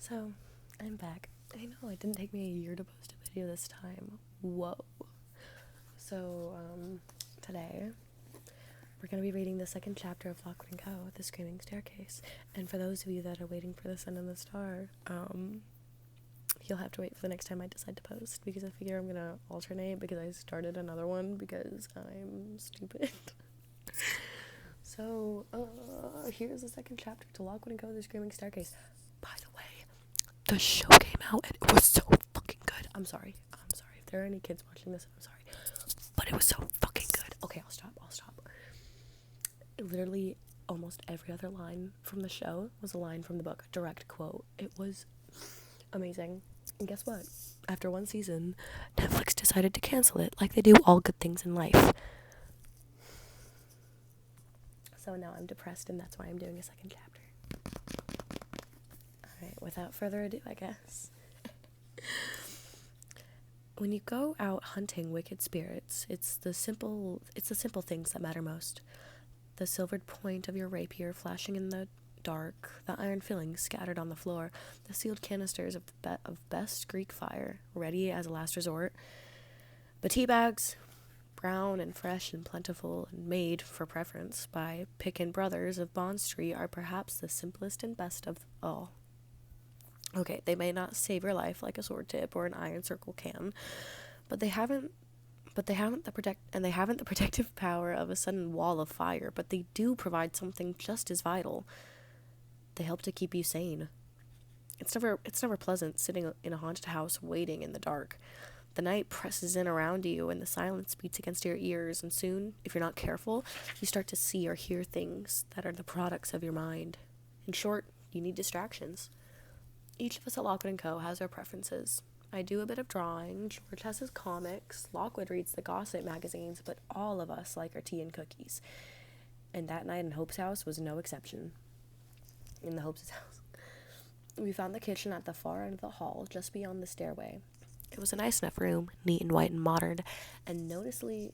So, I'm back. I know, it didn't take me a year to post a video this time. Whoa. So, today, we're going to be reading the second chapter of Lockwood Co, The Screaming Staircase. And for those of you that are waiting for the sun and the star, you'll have to wait for the next time I decide to post, because I figure I'm going to alternate because I started another one because I'm stupid. So, here's the second chapter to Lockwood Co, The Screaming Staircase. By the way, the show came out and it was so fucking good. I'm sorry. If there are any kids watching this, I'm sorry. But it was so fucking good. Okay, I'll stop. Literally, almost every other line from the show was a line from the book. Direct quote. It was amazing. And guess what? After one season, Netflix decided to cancel it, like they do all good things in life. So now I'm depressed, and that's why I'm doing a second chapter. Alright, without further ado, I guess. When you go out hunting wicked spirits, it's the simple things that matter most. The silvered point of your rapier flashing in the dark, the iron fillings scattered on the floor, the sealed canisters of best Greek fire, ready as a last resort. The tea bags, brown and fresh and plentiful and made, for preference, by Pick Brothers of Bond Street, are perhaps the simplest and best of all. Okay, they may not save your life like a sword tip or an iron circle can, but they haven't the protective power of a sudden wall of fire, but they do provide something just as vital. They help to keep you sane. It's never pleasant sitting in a haunted house waiting in the dark. The night presses in around you and the silence beats against your ears, and soon, if you're not careful, you start to see or hear things that are the products of your mind. In short, you need distractions. Each of us at Lockwood Co has our preferences. I do a bit of drawing, George has his comics, Lockwood reads the gossip magazines, but all of us like our tea and cookies. And that night in Hope's house was no exception. In the Hope's house. We found the kitchen at the far end of the hall, just beyond the stairway. It was a nice enough room, neat and white and modern, and noticeably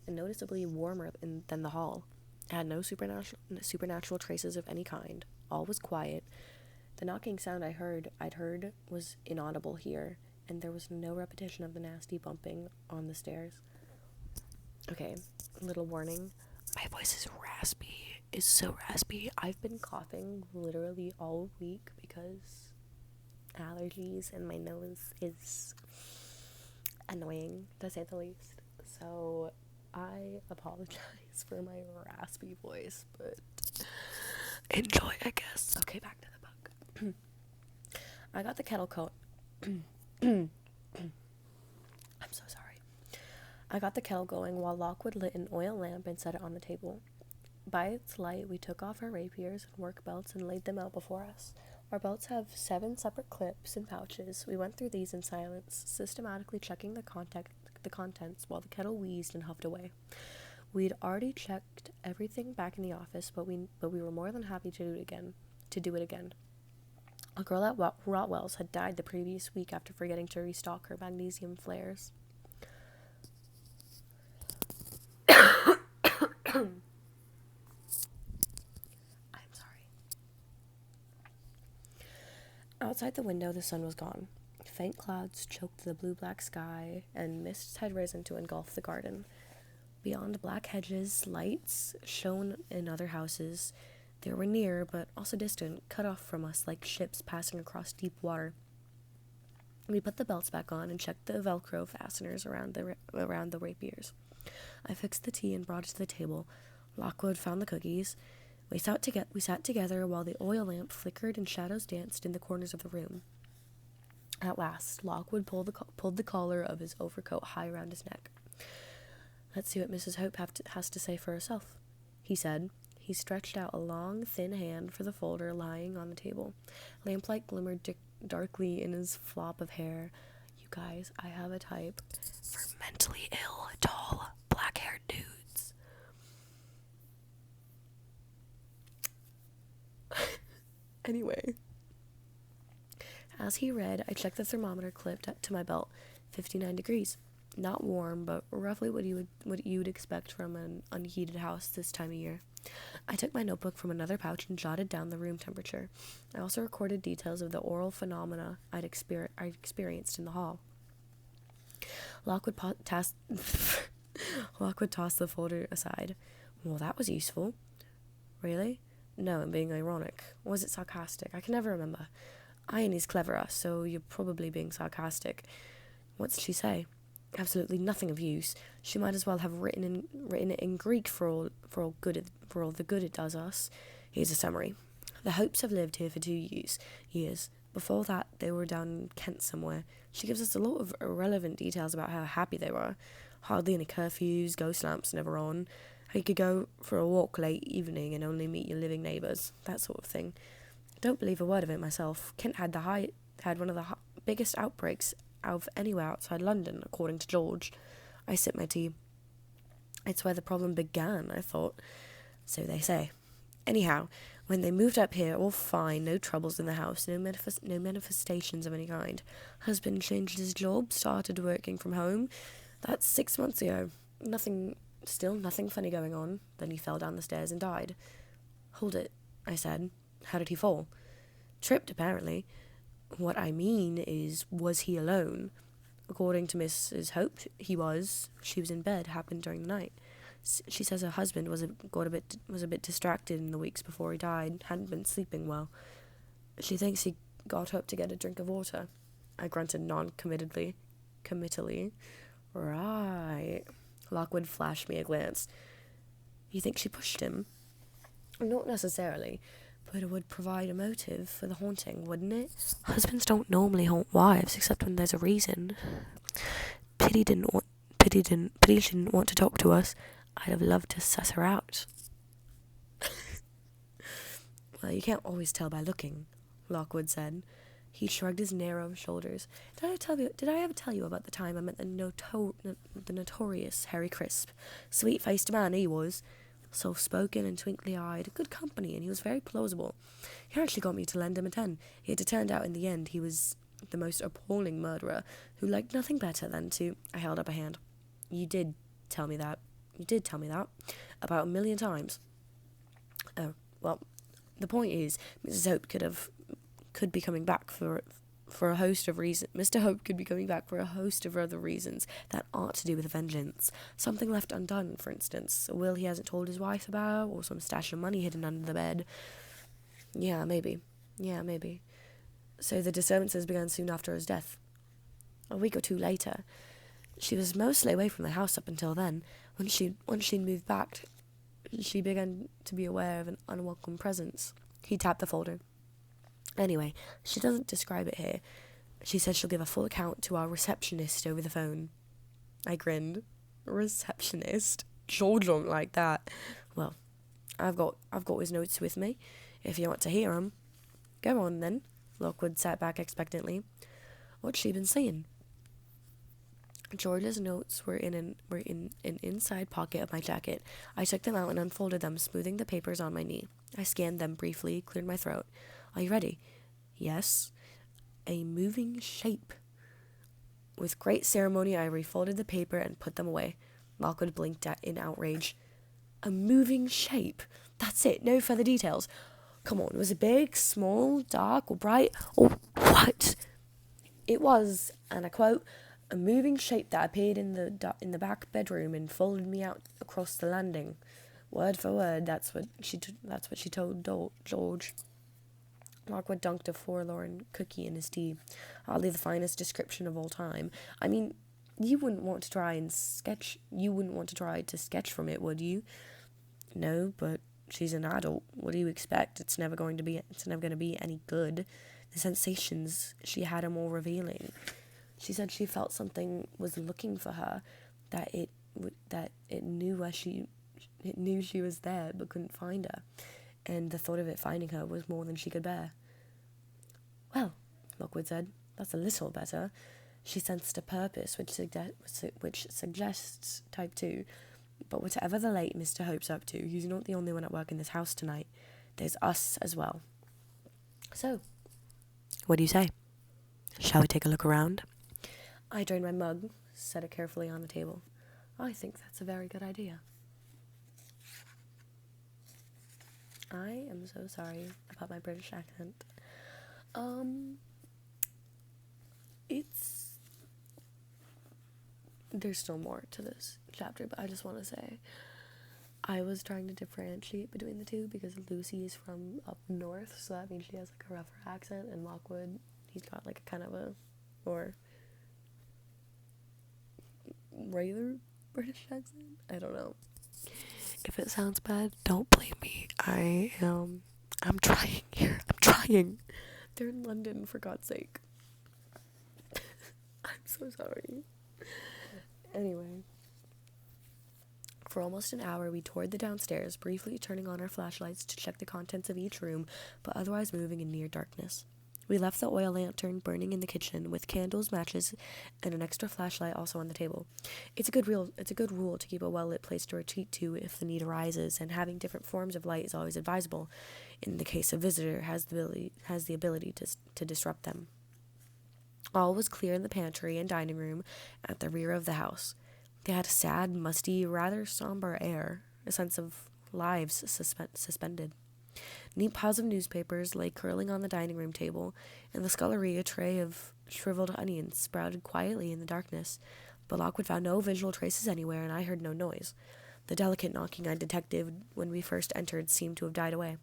warmer than the hall. It had no supernatural traces of any kind. All was quiet. The knocking sound I'd heard was inaudible here, and there was no repetition of the nasty bumping on the stairs. Okay, little warning. My voice is so raspy. I've been coughing literally all week because allergies, and my nose is annoying, to say the least. So I apologize for my raspy voice, but enjoy, I guess. Okay, back to the book. I got the kettle I'm so sorry. I got the kettle going while Lockwood lit an oil lamp and set it on the table. By its light, we took off our rapiers and work belts and laid them out before us. Our belts have 7 separate clips and pouches. We went through these in silence, systematically checking the contents while the kettle wheezed and huffed away. We'd already checked everything back in the office, but we were more than happy to do it again. A girl at Rotwell's had died the previous week after forgetting to restock her magnesium flares. I'm sorry. Outside the window, the sun was gone. Faint clouds choked the blue-black sky, and mists had risen to engulf the garden. Beyond black hedges, lights shone in other houses. They were near, but also distant, cut off from us like ships passing across deep water. We put the belts back on and checked the Velcro fasteners around the rapiers. I fixed the tea and brought it to the table. Lockwood found the cookies. We sat together while the oil lamp flickered and shadows danced in the corners of the room. At last, Lockwood pulled the collar of his overcoat high around his neck. "Let's see what Mrs. Hope has to say for herself," he said. He stretched out a long, thin hand for the folder lying on the table. Lamplight glimmered darkly in his flop of hair. You guys, I have a type for mentally ill, tall, black-haired dudes. Anyway. As he read, I checked the thermometer clipped to my belt. 59 degrees. Not warm, but roughly what you'd expect from an unheated house this time of year. I took my notebook from another pouch and jotted down the room temperature. I also recorded details of the oral phenomena I'd experienced in the hall. Lockwood tossed the folder aside. Well, that was useful. Really? No, I'm being ironic. Was it sarcastic? I can never remember. Irony's cleverer, so you're probably being sarcastic. What did she say? Absolutely nothing of use. She might as well have written it in Greek for all the good it does us. Here's a summary. The Hopes have lived here for 2 years. Before that, they were down in Kent somewhere. She gives us a lot of irrelevant details about how happy they were. Hardly any curfews, ghost lamps never on. How you could go for a walk late evening and only meet your living neighbours. That sort of thing. Don't believe a word of it myself. Kent had one of the biggest outbreaks of anywhere outside London, according to George. I sipped my tea. It's where the problem began, I thought. So they say. Anyhow, when they moved up here, all fine, no troubles in the house, no manifestations of any kind. Husband changed his job, started working from home. That's 6 months ago. Nothing funny going on. Then he fell down the stairs and died. Hold it, I said. How did he fall? Tripped, apparently. What I mean is, was he alone? According to Mrs. Hope, he was. She was in bed. Happened during the night. She says her husband was a bit distracted in the weeks before he died. Hadn't been sleeping well. She thinks he got up to get a drink of water. I grunted non-committally. Right. Lockwood flashed me a glance. You think she pushed him? Not necessarily. But it would provide a motive for the haunting, wouldn't it? Husbands don't normally haunt wives, except when there's a reason. Pity she didn't want to talk to us. I'd have loved to suss her out. Well, you can't always tell by looking, Lockwood said. He shrugged his narrow shoulders. Did I ever tell you about the time I met the notorious Harry Crisp? Sweet-faced man he was. Soft-spoken and twinkly-eyed, good company, and he was very plausible. He actually got me to lend him a 10. It had turned out in the end he was the most appalling murderer who liked nothing better than to... I held up a hand. You did tell me that. About 1,000,000 times. Oh, well, the point is, Mrs. Hope could be coming back for a host of reasons. Mr. Hope could be coming back for a host of other reasons that aren't to do with vengeance. Something left undone, for instance. A will he hasn't told his wife about, or some stash of money hidden under the bed. Yeah, maybe. So the disturbances began soon after his death. A week or 2 later. She was mostly away from the house up until then. Once she'd moved back, she began to be aware of an unwelcome presence. He tapped the folder. Anyway, she doesn't describe it here. She said she'll give a full account to our receptionist over the phone. I grinned. Receptionist? George don't like that. Well, I've got his notes with me, if you want to hear 'em. Go on, then. Lockwood sat back expectantly. What's she been saying? George's notes were in an inside pocket of my jacket. I took them out and unfolded them, smoothing the papers on my knee. I scanned them briefly, cleared my throat. Are you ready? Yes. A moving shape. With great ceremony, I refolded the paper and put them away. Lockwood blinked in outrage. A moving shape? That's it, no further details. Come on, was it big, small, dark, or bright, or what? It was, and I quote, a moving shape that appeared in the back bedroom and followed me out across the landing. Word for word, that's what she told George. Lockwood dunked a forlorn cookie in his tea. Hardly the finest description of all time. I mean, you wouldn't want to try to sketch from it, would you? No, but she's an adult. What do you expect? It's never going to be any good. The sensations she had are more revealing. She said she felt something was looking for her, that it knew she was there but couldn't find her, and the thought of it finding her was more than she could bear. Well, Lockwood said, that's a little better. She sensed a purpose which suggests type 2. But whatever the late Mr. Hope's up to, he's not the only one at work in this house tonight. There's us as well. So, what do you say? Shall we take a look around? I drained my mug, set it carefully on the table. I think that's a very good idea. I am so sorry about my British accent. It's there's still more to this chapter, but I just want to say I was trying to differentiate between the two because Lucy is from up north, so that means she has like a rougher accent, and Lockwood, he's got like a kind of a more regular British accent. I don't know. If it sounds bad, don't blame me. I'm trying here. I'm trying. They're in London, for God's sake. I'm so sorry. Anyway. For almost an hour, we toured the downstairs, briefly turning on our flashlights to check the contents of each room, but otherwise moving in near darkness. We left the oil lantern burning in the kitchen, with candles, matches, and an extra flashlight also on the table. It's a good rule to keep a well-lit place to retreat to if the need arises, and having different forms of light is always advisable, in the case a visitor has the ability to disrupt them. All was clear in the pantry and dining room at the rear of the house. They had a sad, musty, rather somber air, a sense of lives suspended. Neat piles of newspapers lay curling on the dining room table. In the scullery, a tray of shriveled onions sprouted quietly in the darkness, but Lockwood found no visual traces anywhere, and I heard no noise. The delicate knocking I detected when we first entered seemed to have died away.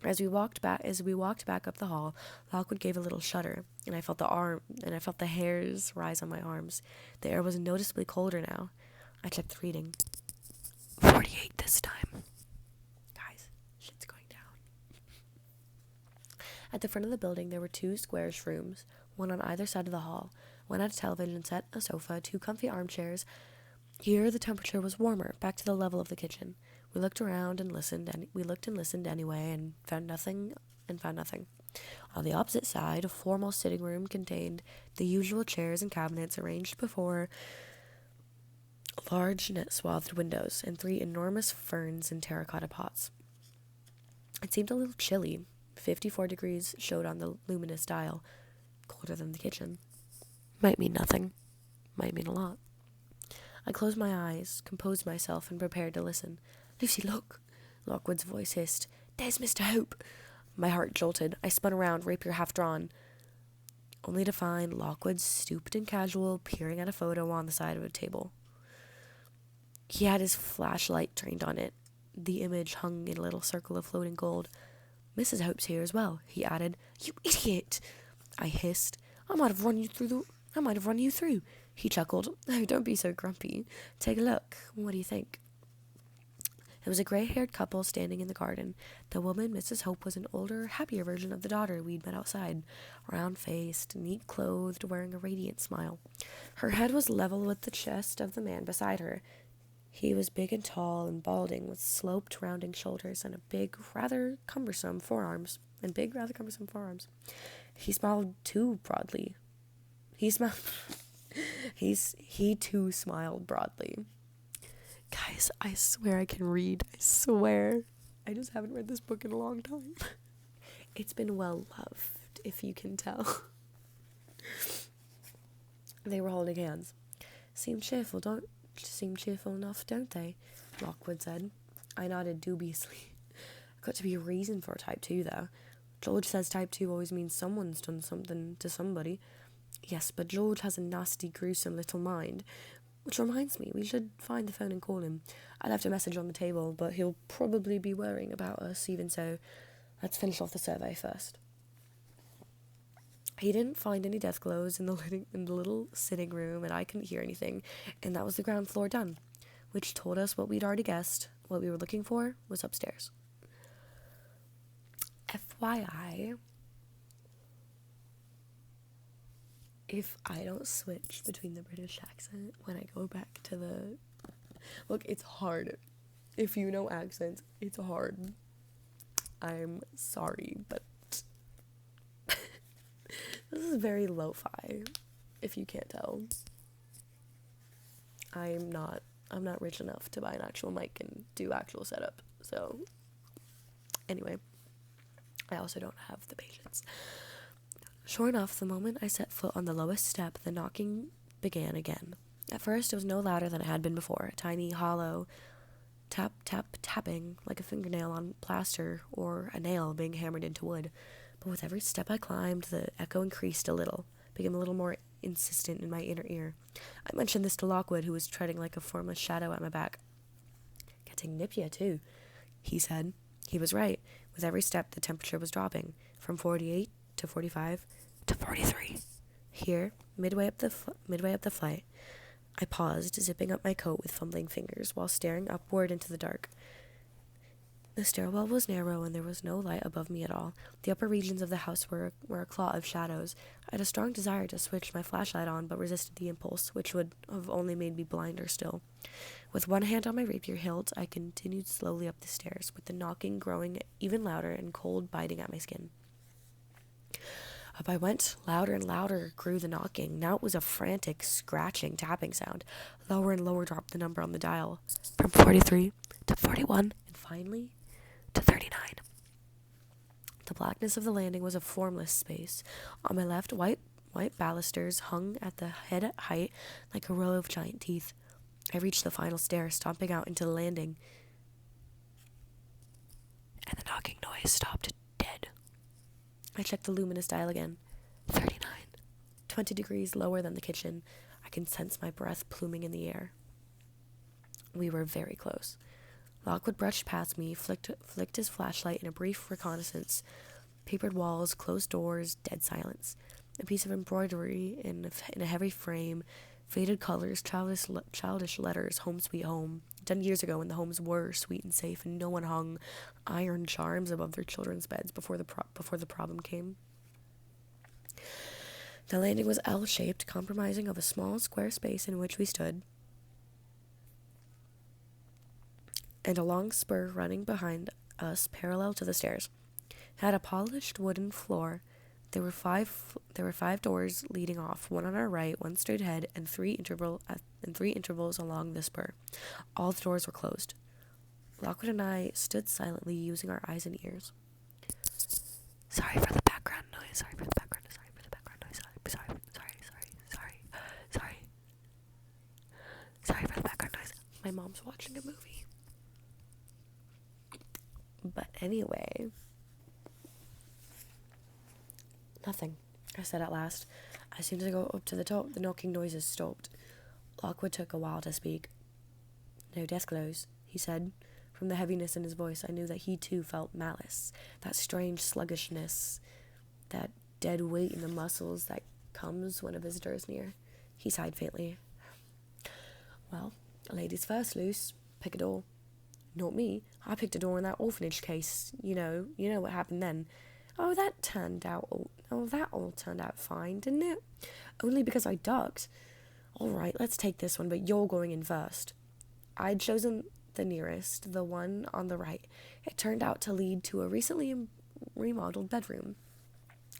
As we walked back up the hall, Lockwood gave a little shudder, and I felt the hairs rise on my arms. The air was noticeably colder now. I checked the reading. 48 this time. Guys, shit's going down. At the front of the building, there were 2 squarish rooms, one on either side of the hall. One had a television set, a sofa, 2 comfy armchairs. Here, the temperature was warmer, back to the level of the kitchen. We looked around and listened, and we looked and listened anyway, and found nothing. On the opposite side, a formal sitting room contained the usual chairs and cabinets arranged before large net-swathed windows, and 3 enormous ferns in terracotta pots. It seemed a little chilly. 54 degrees showed on the luminous dial, colder than the kitchen. Might mean nothing. Might mean a lot. I closed my eyes, composed myself, and prepared to listen. "Lucy, look!" Lockwood's voice hissed. "There's Mr. Hope!" My heart jolted. I spun around, rapier half drawn, only to find Lockwood stooped and casual, peering at a photo on the side of a table. He had his flashlight trained on it. The image hung in a little circle of floating gold. "Mrs. Hope's here as well," he added. "You idiot!" I hissed. I might have run you through. He chuckled. "Oh, don't be so grumpy. Take a look. What do you think?" It was a gray-haired couple standing in the garden. The woman, Mrs. Hope, was an older, happier version of the daughter we'd met outside, round-faced, neat-clothed, wearing a radiant smile. Her head was level with the chest of the man beside her. He was big and tall and balding, with sloped, rounding shoulders and big, rather cumbersome forearms. He smiled too broadly. He too smiled broadly. Guys, I swear I can read. I swear. I just haven't read this book in a long time. It's been well loved, if you can tell. They were holding hands. Seem cheerful enough, don't they?" Lockwood said. I nodded dubiously. Got to be a reason for type 2, though. George says type 2 always means someone's done something to somebody. Yes, but George has a nasty, gruesome little mind. Which reminds me, we should find the phone and call him. I left a message on the table, but he'll probably be worrying about us, even so. Let's finish off the survey first. He didn't find any death glows in the little sitting room, and I couldn't hear anything, and that was the ground floor done, which told us what we'd already guessed. What we were looking for was upstairs. FYI, if I don't switch between the British accent when I go back to the... Look, it's hard. If you know accents, it's hard. I'm sorry, but this is very lo-fi, if you can't tell. I'm not rich enough to buy an actual mic and do actual setup, so anyway, I also don't have the patience. Sure enough, the moment I set foot on the lowest step, the knocking began again. At first, it was no louder than it had been before, a tiny, hollow Tap, tap, tapping, like a fingernail on plaster or a nail being hammered into wood. But with every step I climbed, the echo increased a little, became a little more insistent in my inner ear. I mentioned this to Lockwood, who was treading like a formless shadow at my back. "Getting nippier, too," he said. He was right. With every step, the temperature was dropping, from 48 to 45 to 43. Here, midway up the flight, I paused, zipping up my coat with fumbling fingers, while staring upward into the dark. The stairwell was narrow, and there was no light above me at all. The upper regions of the house were a clot of shadows. I had a strong desire to switch my flashlight on, but resisted the impulse, which would have only made me blinder still. With one hand on my rapier hilt, I continued slowly up the stairs, with the knocking growing even louder and cold biting at my skin. Up I went. Louder and louder grew the knocking. Now it was a frantic, scratching, tapping sound. Lower and lower dropped the number on the dial, from 43 to 41, and finally to 39. The blackness of the landing was a formless space. On my left, white balusters hung at the head height like a row of giant teeth. I reached the final stair, stomping out into the landing, and the knocking noise stopped dead. I checked the luminous dial again. 39. 20 degrees lower than the kitchen. I can sense my breath pluming in the air. We were very close. Lockwood brushed past me, flicked his flashlight in a brief reconnaissance. Papered walls, closed doors, dead silence. A piece of embroidery in a heavy frame, faded colors, childish letters, "Home Sweet Home," done years ago when the homes were sweet and safe and no one hung iron charms above their children's beds before the problem came. The landing was L-shaped, comprising of a small square space in which we stood, and a long spur running behind us parallel to the stairs. It had a polished wooden floor. There were five doors leading off, one on our right, one straight ahead, and three intervals along the spur. All the doors were closed. Lockwood and I stood silently, using our eyes and ears. Sorry for the background noise. Sorry for the background noise. My mom's watching a movie. But anyway, "Nothing," I said at last. As soon as I got up to the top, the knocking noises stopped. Lockwood took a while to speak. "No death glows," he said. From the heaviness in his voice, I knew that he too felt malice, that strange sluggishness, that dead weight in the muscles that comes when a visitor is near. He sighed faintly. "Well, ladies first, Luce. Pick a door." "Not me. I picked a door in that orphanage case. You know what happened then." That all turned out fine, didn't it? Only because I ducked." "All right, let's take this one, but you're going in first." I'd chosen the nearest, the one on the right. It turned out to lead to a recently remodeled bedroom.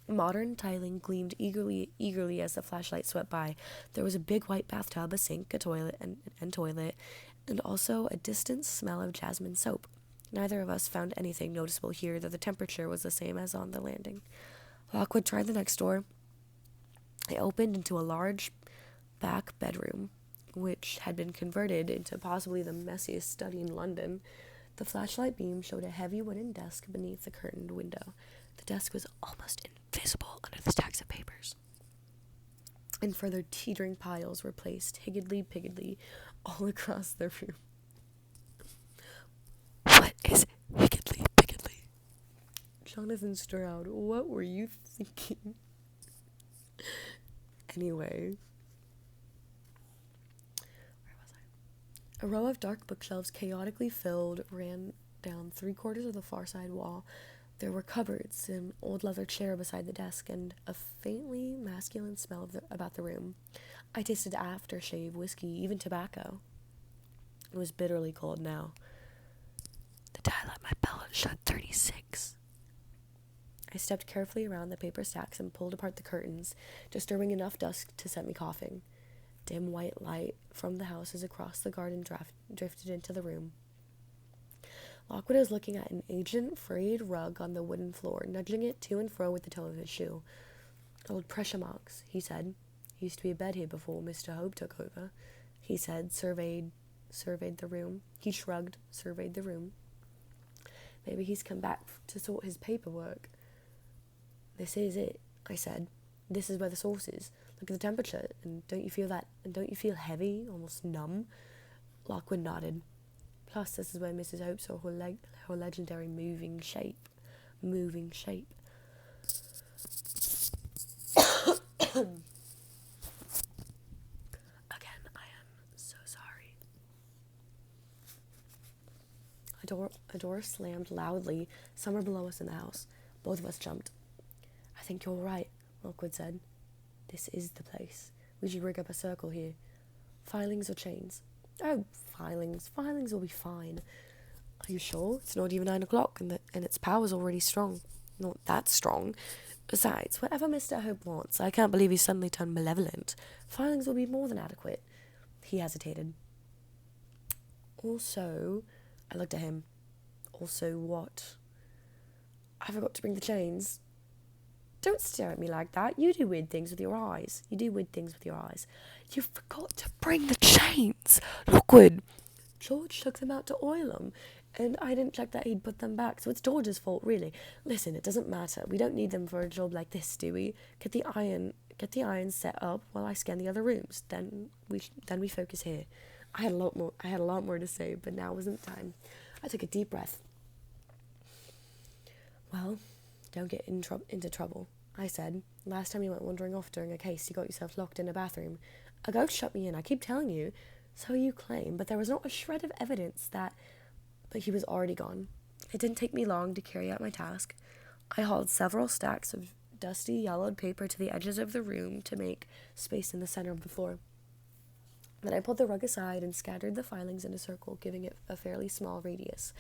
Modern tiling gleamed eagerly as the flashlight swept by. There was a big white bathtub, a sink, a toilet, and also a distant smell of jasmine soap. Neither of us found anything noticeable here, though the temperature was the same as on the landing. Lockwood tried the next door. It opened into a large back bedroom, which had been converted into possibly the messiest study in London. The flashlight beam showed a heavy wooden desk beneath the curtained window. The desk was almost invisible under the stacks of papers. And further teetering piles were placed, higgledy-piggledy, all across the room. "What is higgledy-piggledy?" "Jonathan Stroud, what were you thinking?" Anyway, where was I? A row of dark bookshelves, chaotically filled, ran down 3/4 of the far side wall. There were cupboards, an old leather chair beside the desk, and a faintly masculine smell about the room. I tasted aftershave, whiskey, even tobacco. It was bitterly cold now. The dial at my belt showed 36. I stepped carefully around the paper stacks and pulled apart the curtains, disturbing enough dusk to set me coughing. Dim white light from the houses across the garden drifted into the room. Lockwood was looking at an ancient, frayed rug on the wooden floor, nudging it to and fro with the toe of his shoe. "Old pressure marks," he said. "Used to be a bed here before Mr. Hope took over," he said, surveyed surveyed the room. He shrugged, surveyed the room. Maybe he's come back to sort his paperwork. This is it, I said. This is where the source is. Look at the temperature, and don't you feel that? And don't you feel heavy, almost numb? Lockwood nodded. Plus, this is where Mrs. Hope saw her legendary moving shape. Moving shape. Again, I am so sorry. A door slammed loudly somewhere below us in the house. Both of us jumped. I think you're right, Lockwood said. This is the place. We should rig up a circle here. Filings or chains? Oh, filings. Filings will be fine. Are you sure? It's not even 9 o'clock and its power's already strong. Not that strong. Besides, whatever Mr. Hope wants, I can't believe he's suddenly turned malevolent. Filings will be more than adequate. He hesitated. Also, I looked at him. Also what? I forgot to bring the chains. Don't stare at me like that. You do weird things with your eyes. You forgot to bring the chains. Lockwood. George took them out to oil them, and I didn't check that he'd put them back, so it's George's fault, really. Listen, it doesn't matter. We don't need them for a job like this, do we? Get the iron set up while I scan the other rooms. Then we focus here. I had a lot more to say, but now wasn't the time. I took a deep breath. Well, don't get into trouble, I said. Last time you went wandering off during a case, you got yourself locked in a bathroom. A ghost shut me in, I keep telling you. So you claim, but there was not a shred of evidence that... But he was already gone. It didn't take me long to carry out my task. I hauled several stacks of dusty, yellowed paper to the edges of the room to make space in the center of the floor. Then I pulled the rug aside and scattered the filings in a circle, giving it a fairly small radius,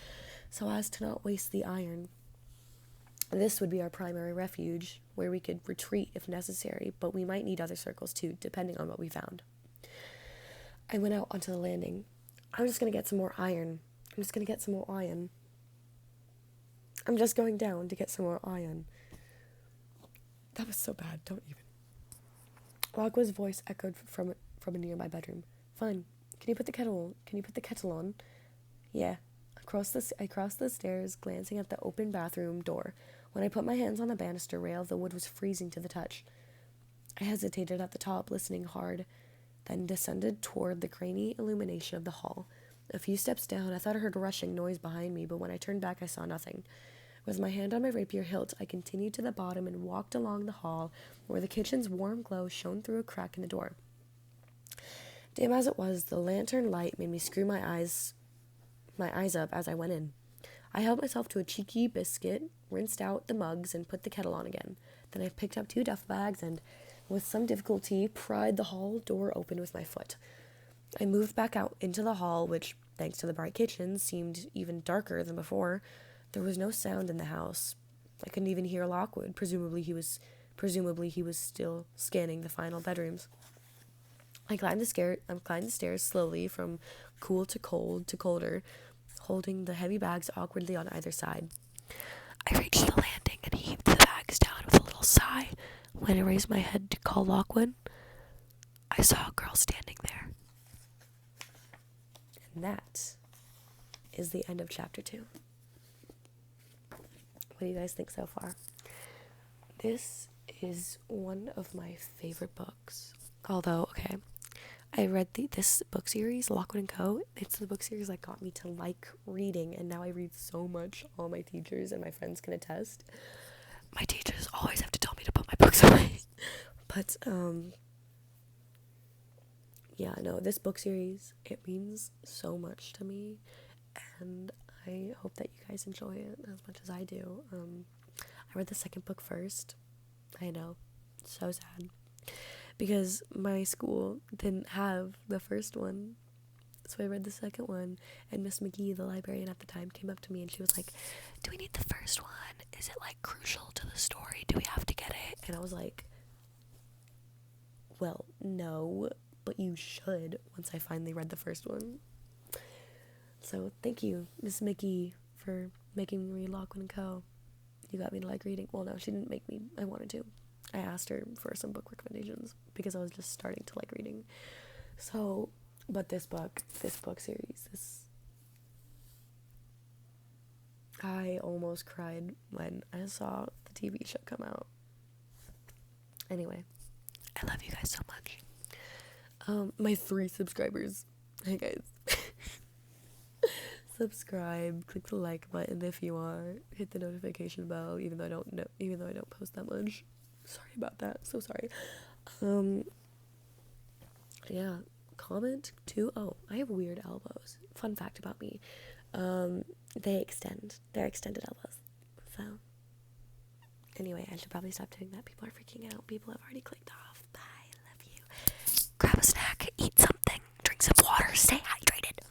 so as to not waste the iron. This would be our primary refuge, where we could retreat if necessary, but we might need other circles too, depending on what we found. I went out onto the landing. I'm just going to get some more iron. I'm just going down to get some more iron. That was so bad, don't even. Lockwood's voice echoed from a nearby bedroom. Fine. Can you put the kettle on? Yeah. I crossed the stairs, glancing at the open bathroom door. When I put my hands on the banister rail, the wood was freezing to the touch. I hesitated at the top, listening hard, then descended toward the grainy illumination of the hall. A few steps down, I thought I heard a rushing noise behind me, but when I turned back, I saw nothing. With my hand on my rapier hilt, I continued to the bottom and walked along the hall, where the kitchen's warm glow shone through a crack in the door. Dim as it was, the lantern light made me screw my eyes up as I went in. I helped myself to a cheeky biscuit, rinsed out the mugs, and put the kettle on again. Then I picked up 2 duffel bags and, with some difficulty, pried the hall door open with my foot. I moved back out into the hall, which, thanks to the bright kitchen, seemed even darker than before. There was no sound in the house. I couldn't even hear Lockwood. Presumably he was still scanning the final bedrooms. I climbed the stairs slowly, from cool to cold to colder, holding the heavy bags awkwardly on either side. I reached the landing and heaved the bags down with a little sigh. When I raised my head to call Lockwood, I saw a girl standing there. And that is the end of chapter 2. What do you guys think so far? This is one of my favorite books. Although, okay, I read this book series, Lockwood Co. It's the book series that got me to like reading, and now I read so much. All my teachers and my friends can attest. My teachers always have to tell me to put my books away. But, yeah, no, this book series, it means so much to me, and I hope that you guys enjoy it as much as I do. I read the second book first. I know, so sad. Because my school didn't have the first one, so I read the second one, and Miss McGee, the librarian at the time, came up to me and she was like, do we need the first one? Is it, like, crucial to the story? Do we have to get it? And I was like, well, no, but you should once I finally read the first one. So thank you, Miss McGee, for making me read Lockwood Co. You got me to like reading. Well, no, she didn't make me. I wanted to. I asked her for some book recommendations because I was just starting to like reading. So But this book series, I almost cried when I saw the TV show come out. Anyway, I love you guys so much. My 3 subscribers. Hey guys. Subscribe, click the like button if you are, hit the notification bell, even though I don't post that much. Sorry about that. So sorry. Yeah, comment too. Oh, I have weird elbows. Fun fact about me. They're extended elbows. So anyway, I should probably stop doing that. People are freaking out. People have already clicked off. Bye. Love you. Grab a snack, eat something, drink some water, stay hydrated.